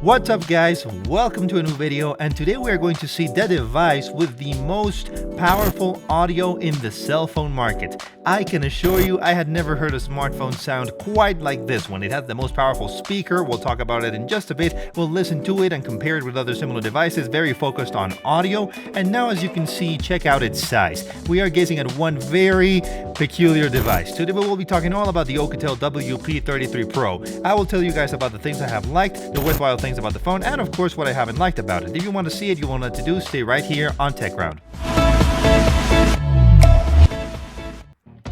What's up guys, welcome to a new video, and today we are going to see the device with the most powerful audio in the cell phone market. I can assure you I had never heard a smartphone sound quite like this one. It has the most powerful speaker, we'll talk about it in just a bit, we'll listen to it and compare it with other similar devices, very focused on audio, and now as you can see, check out its size. We are gazing at one very peculiar device. Today we will be talking all about the Oukitel WP33 Pro. I will tell you guys about the things I have liked, the worthwhile things about the phone, and of course what I haven't liked about it. If you want to see it, you won't know what to do, stay right here on TechGround.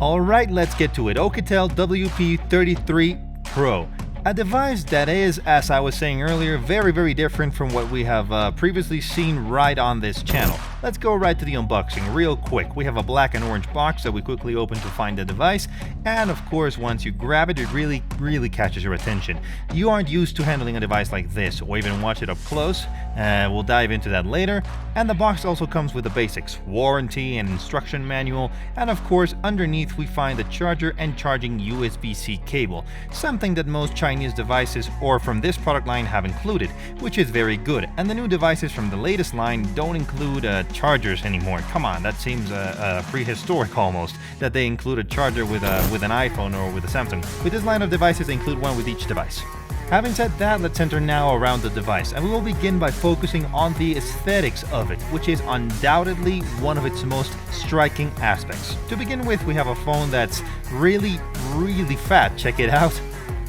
Alright, let's get to it. Oukitel WP33 Pro. A device that is, as I was saying earlier, very different from what we have previously seen right on this channel. Let's go right to the unboxing real quick. We have a black and orange box that we quickly open to find the device, and of course once you grab it, it really catches your attention. You aren't used to handling a device like this or even watch it up close. We'll dive into that later. And the box also comes with the basics, warranty and instruction manual, and of course underneath we find the charger and charging USB-C cable, something that most Chinese devices or from this product line have included, which is very good. And the new devices from the latest line don't include chargers anymore. Come on, that seems prehistoric almost, that they include a charger with an iPhone or with a Samsung. With this line of devices, they include one with each device. Having said that, let's enter now around the device, and we will begin by focusing on the aesthetics of it, which is undoubtedly one of its most striking aspects. To begin with, we have a phone that's really fat. Check it out.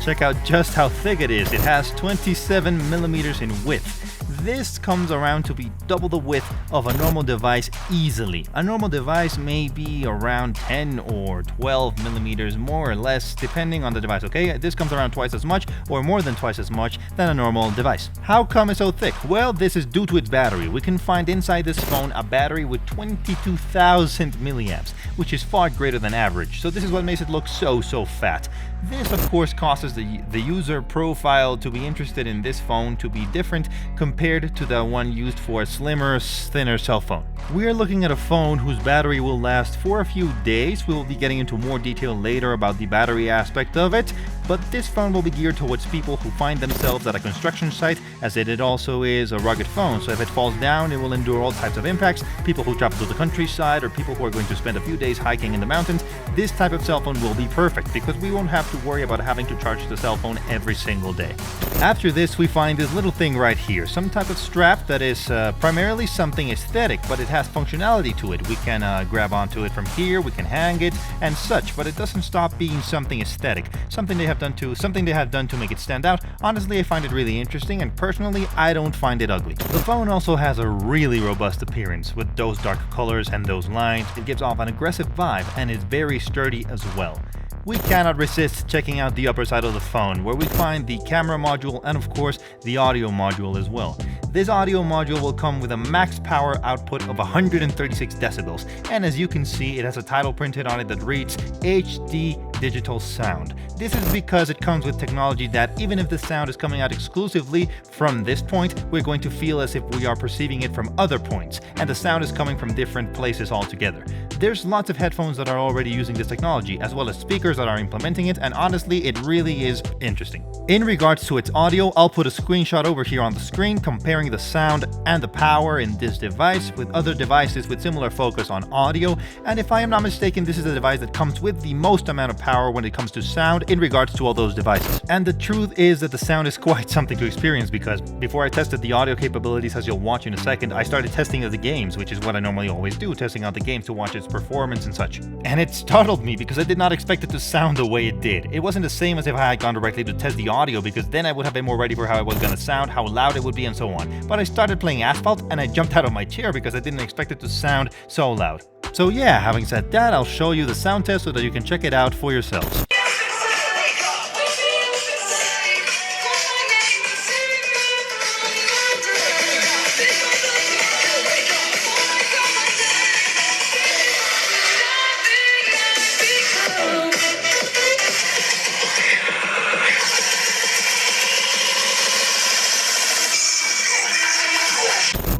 Check out just how thick it is. It has 27 millimeters in width. This comes around to be double the width of a normal device easily. A normal device may be around 10 or 12 millimeters more or less depending on the device, okay? This comes around twice as much or more than twice as much than a normal device. How come it's so thick? Well, this is due to its battery. We can find inside this phone a battery with 22,000 milliamps, which is far greater than average. So this is what makes it look so fat. This of course causes the user profile to be interested in this phone to be different compared to the one used for a slimmer, thinner cell phone. We are looking at a phone whose battery will last for a few days. We will be getting into more detail later about the battery aspect of it, but this phone will be geared towards people who find themselves at a construction site, as it also is a rugged phone, so if it falls down it will endure all types of impacts. People who travel to the countryside or people who are going to spend a few days hiking in the mountains, this type of cell phone will be perfect because we won't have to worry about having to charge the cell phone every single day. After this we find this little thing right here, some type of strap that is primarily something aesthetic, but it has functionality to it. We can grab onto it from here, we can hang it and such, but it doesn't stop being something aesthetic, something they have done to make it stand out. Honestly, I find it really interesting, and personally I don't find it ugly. The phone also has a really robust appearance with those dark colors and those lines. It gives off an aggressive vibe and is very sturdy as well. We cannot resist checking out the upper side of the phone, where we find the camera module and of course the audio module as well. This audio module will come with a max power output of 136 decibels, and as you can see it has a title printed on it that reads HD Digital Sound. This is because it comes with technology that even if the sound is coming out exclusively from this point, we're going to feel as if we are perceiving it from other points, and the sound is coming from different places altogether. There's lots of headphones that are already using this technology, as well as speakers that are implementing it, and honestly it really is interesting. In regards to its audio, I'll put a screenshot over here on the screen comparing the sound and the power in this device with other devices with similar focus on audio, and if I am not mistaken, this is a device that comes with the most amount of power when it comes to sound in regards to all those devices. And the truth is that the sound is quite something to experience, because before I tested the audio capabilities, as you'll watch in a second, I started testing the games, which is what I normally always do, testing out the games to watch its performance and such. And it startled me because I did not expect it to sound the way it did. It wasn't the same as if I had gone directly to test the audio, because then I would have been more ready for how it was going to sound, how loud it would be and so on. But I started playing Asphalt and I jumped out of my chair because I didn't expect it to sound so loud. So yeah, having said that, I'll show you the sound test so that you can check it out for yourselves.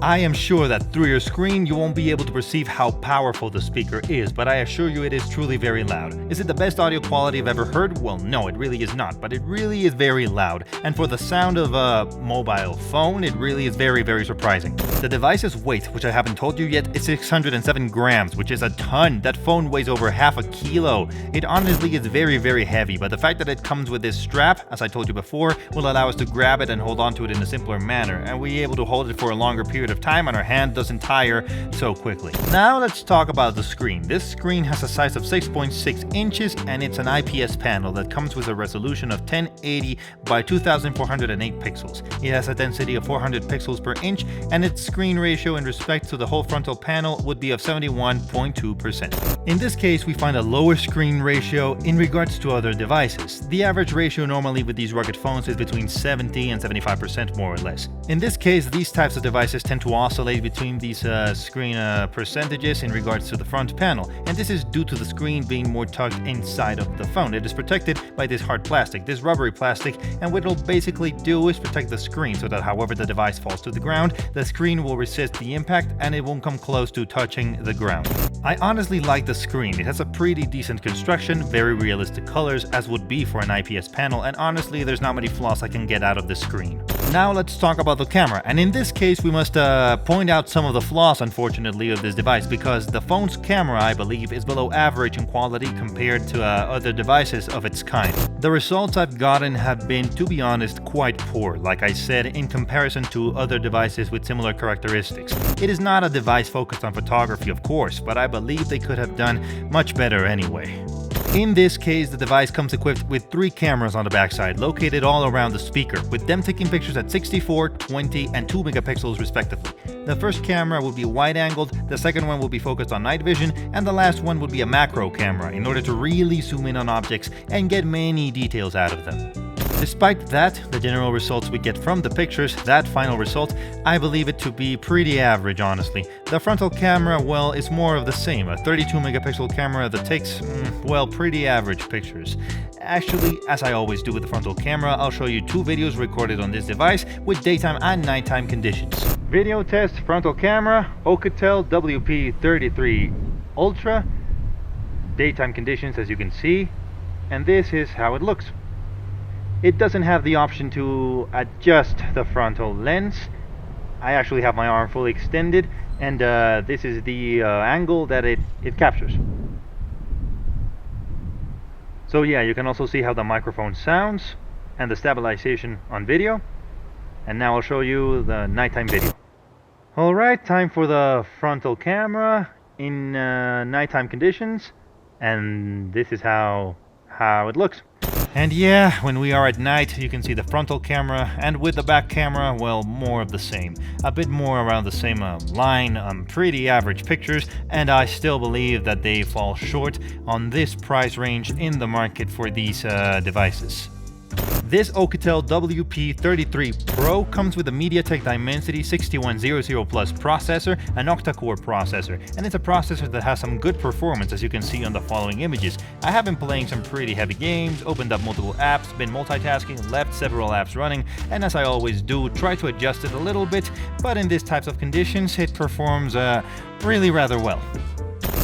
I am sure that through your screen you won't be able to perceive how powerful the speaker is, but I assure you it is truly very loud. Is it the best audio quality I've ever heard? Well, no, it really is not, but it really is very loud. And for the sound of a mobile phone, it really is very, very surprising. The device's weight, which I haven't told you yet, is 607 grams, which is a ton. That phone weighs over half a kilo. It honestly is very, very heavy, but the fact that it comes with this strap, as I told you before, will allow us to grab it and hold on to it in a simpler manner, and we're able to hold it for a longer period of time and our hand doesn't tire so quickly. Now let's talk about the screen. This screen has a size of 6.6 inches and it's an IPS panel that comes with a resolution of 1080 by 2408 pixels. It has a density of 400 pixels per inch and its screen ratio in respect to the whole frontal panel would be of 71.2%. In this case, we find a lower screen ratio in regards to other devices. The average ratio normally with these rugged phones is between 70 and 75% more or less. In this case, these types of devices tend to oscillate between these screen percentages in regards to the front panel, and this is due to the screen being more tucked inside of the phone. It is protected by this hard plastic, this rubbery plastic, and what it'll basically do is protect the screen so that however the device falls to the ground, the screen will resist the impact and it won't come close to touching the ground. I honestly like the screen. It has a pretty decent construction, very realistic colors as would be for an IPS panel, and honestly there's not many flaws I can get out of the screen. Now let's talk about the camera, and in this case we must point out some of the flaws unfortunately of this device, because the phone's camera I believe is below average in quality compared to other devices of its kind. The results I've gotten have been, to be honest, quite poor, like I said, in comparison to other devices with similar characteristics. It is not a device focused on photography of course, but I believe they could have done much better anyway. In this case, the device comes equipped with 3 cameras on the backside, located all around the speaker, with them taking pictures at 64, 20, and 2 megapixels respectively. The first camera will be wide-angled, the second one will be focused on night vision, and the last one will be a macro camera in order to really zoom in on objects and get many details out of them. Despite that, the general results we get from the pictures, that final result, I believe it to be pretty average honestly. The frontal camera, well, is more of the same, a 32 megapixel camera that takes, well, pretty average pictures. Actually, as I always do with the frontal camera, I'll show you 2 videos recorded on this device with daytime and nighttime conditions. Video test, frontal camera, Oukitel WP33 Ultra, daytime conditions as you can see, and this is how it looks. It doesn't have the option to adjust the frontal lens. I actually have my arm fully extended, and this is the angle that it captures. So yeah, you can also see how the microphone sounds and the stabilization on video. And now I'll show you the nighttime video. Alright, time for the frontal camera in nighttime conditions, and this is how it looks. And yeah, when we are at night, you can see the frontal camera, and with the back camera, well, more of the same. A bit more around the same line, pretty average pictures, and I still believe that they fall short on this price range in the market for these devices. This Oukitel WP33 Pro comes with a MediaTek Dimensity 6100 Plus processor, an octa-core processor, and it's a processor that has some good performance as you can see on the following images. I have been playing some pretty heavy games, opened up multiple apps, been multitasking, left several apps running, and as I always do, try to adjust it a little bit, but in these types of conditions it performs really rather well.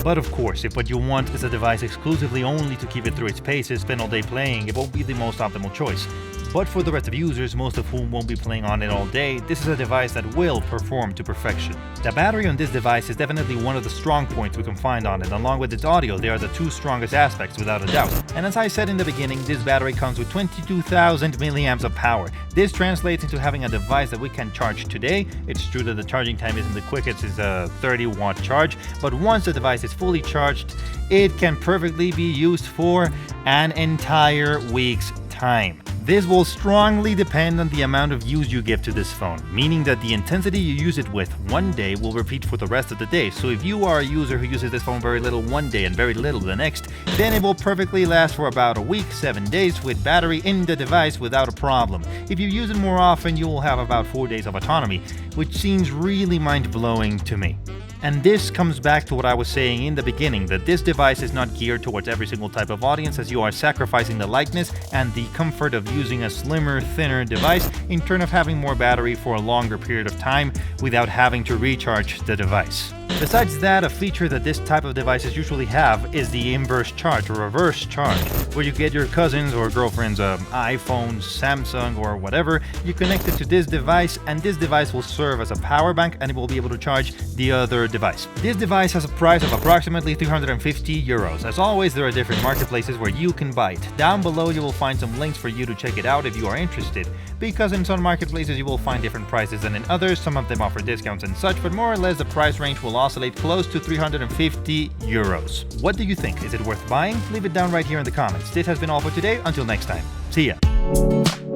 But of course, if what you want is a device exclusively only to keep it through its paces, spend all day playing, it won't be the most optimal choice. But for the rest of users, most of whom won't be playing on it all day, this is a device that will perform to perfection. The battery on this device is definitely one of the strong points we can find on it. Along with its audio, they are the 2 strongest aspects without a doubt. And as I said in the beginning, this battery comes with 22,000 milliamps of power. This translates into having a device that we can charge today. It's true that the charging time isn't the quickest, it's a 30-watt charge, but once the device is fully charged, it can perfectly be used for an entire week's time. This will strongly depend on the amount of use you give to this phone, meaning that the intensity you use it with one day will repeat for the rest of the day. So if you are a user who uses this phone very little one day and very little the next, then it will perfectly last for about a week, 7 days with battery in the device without a problem. If you use it more often, you will have about 4 days of autonomy, which seems really mind-blowing to me. And this comes back to what I was saying in the beginning, that this device is not geared towards every single type of audience, as you are sacrificing the lightness and the comfort of using a slimmer, thinner device in turn of having more battery for a longer period of time without having to recharge the device. Besides that, a feature that this type of devices usually have is the inverse charge or reverse charge, where you get your cousin's or girlfriend's iPhone, Samsung or whatever, you connect it to this device and this device will serve as a power bank and it will be able to charge the other device. This device has a price of approximately 350 euros. As always, there are different marketplaces where you can buy it. Down below you will find some links for you to check it out if you are interested, because in some marketplaces you will find different prices than in others. Some of them offer discounts and such, but more or less the price range will oscillate close to 350 euros. What do you think? Is it worth buying? Leave it down right here in the comments. This has been all for today. Until next time. See ya.